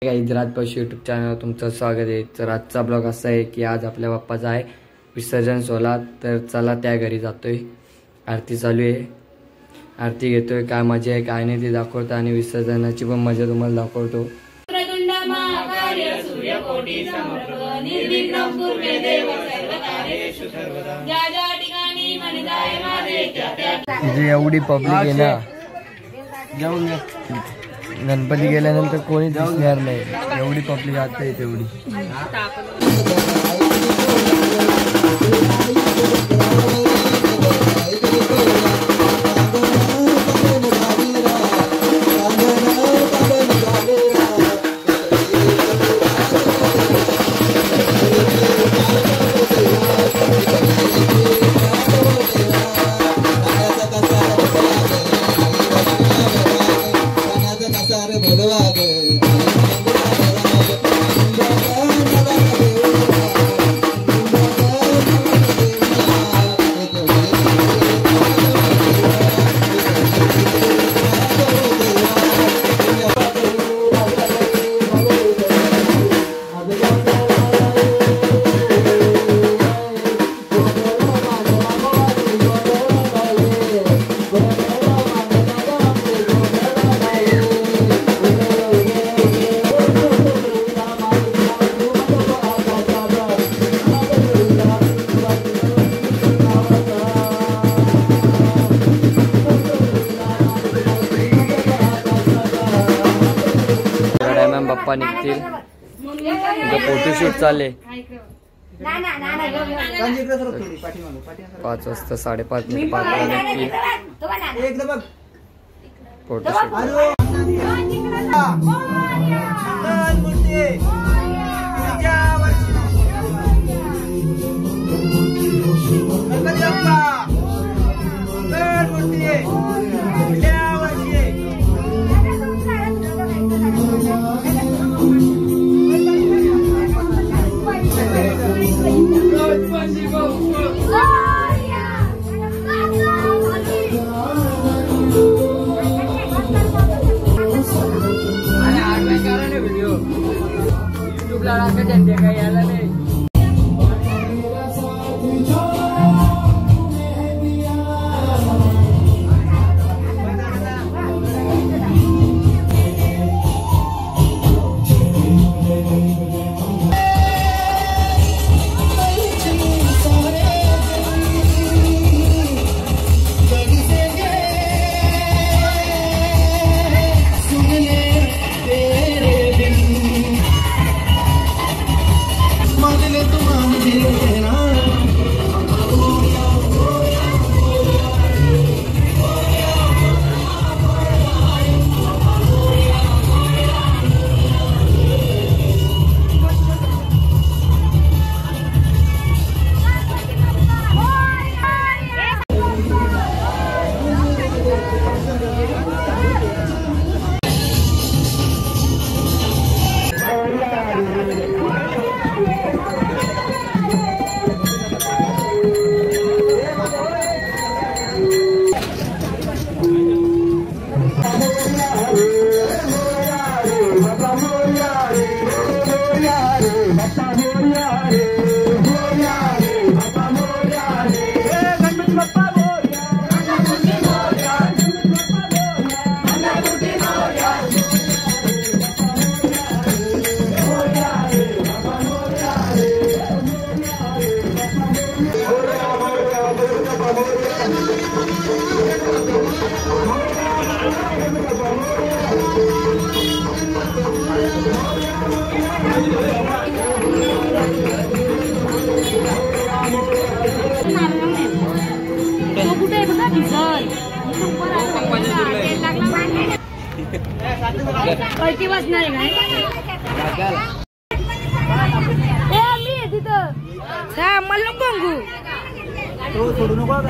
राज पशु यूट्यूब चॅनलवर तुमचं स्वागत आहे। तर आजचा ब्लॉग असा आहे की आज आपल्या बाप्पाचा आहे विसर्जन सोहळा। तर चला त्या घरी जातोय, आरती चालू आहे, आरती घेतोय, काय मजा आहे काय नाही ते दाखवतो आणि विसर्जनाची पण मजा तुम्हाला दाखवतो। एवढी पब्लिक आहे ना, जाऊन गणपती गेल्यानंतर कोणी दिसणार नाही, एवढी पब्लिक आता आहे तेवढी। बाप्पा निघतील, फोटोशूट चालले 5 वाजता 5:30 फोटोशूट।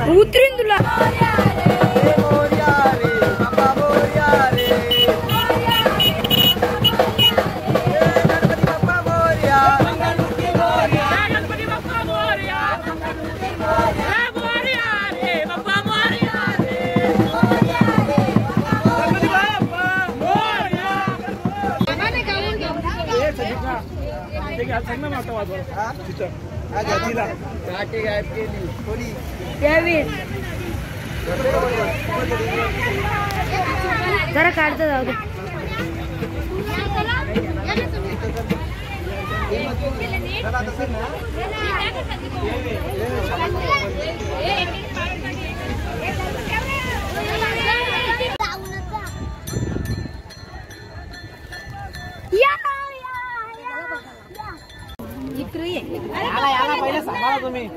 उतरीन तुला जरा काढता जाऊ दे. पहिले सांगा तुम्ही.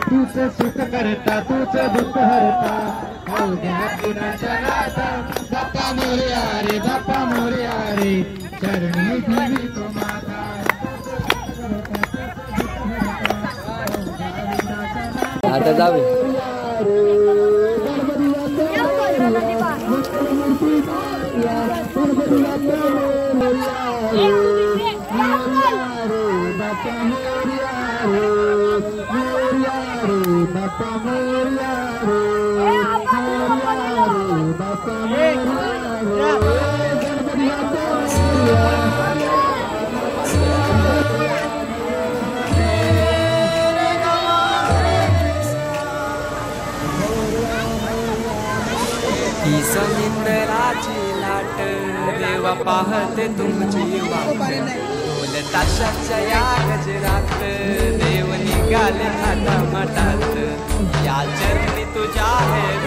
तूच सुख करता तूच दुःख हरता अवघ्या कुणाच्या नाता. बाप्पा मोरया रे बाप्पा मोरया रे चरणी ठेवी तो माता. आता जावे बाप्पा मोरया रे बाप्पा मोरया ही समुद्राची लाट देवा पाहते तुमची वाट. ढोल ताशाच्या या गजरात देव निघाले थाटामाटात. या चरणी तुझ्या आहे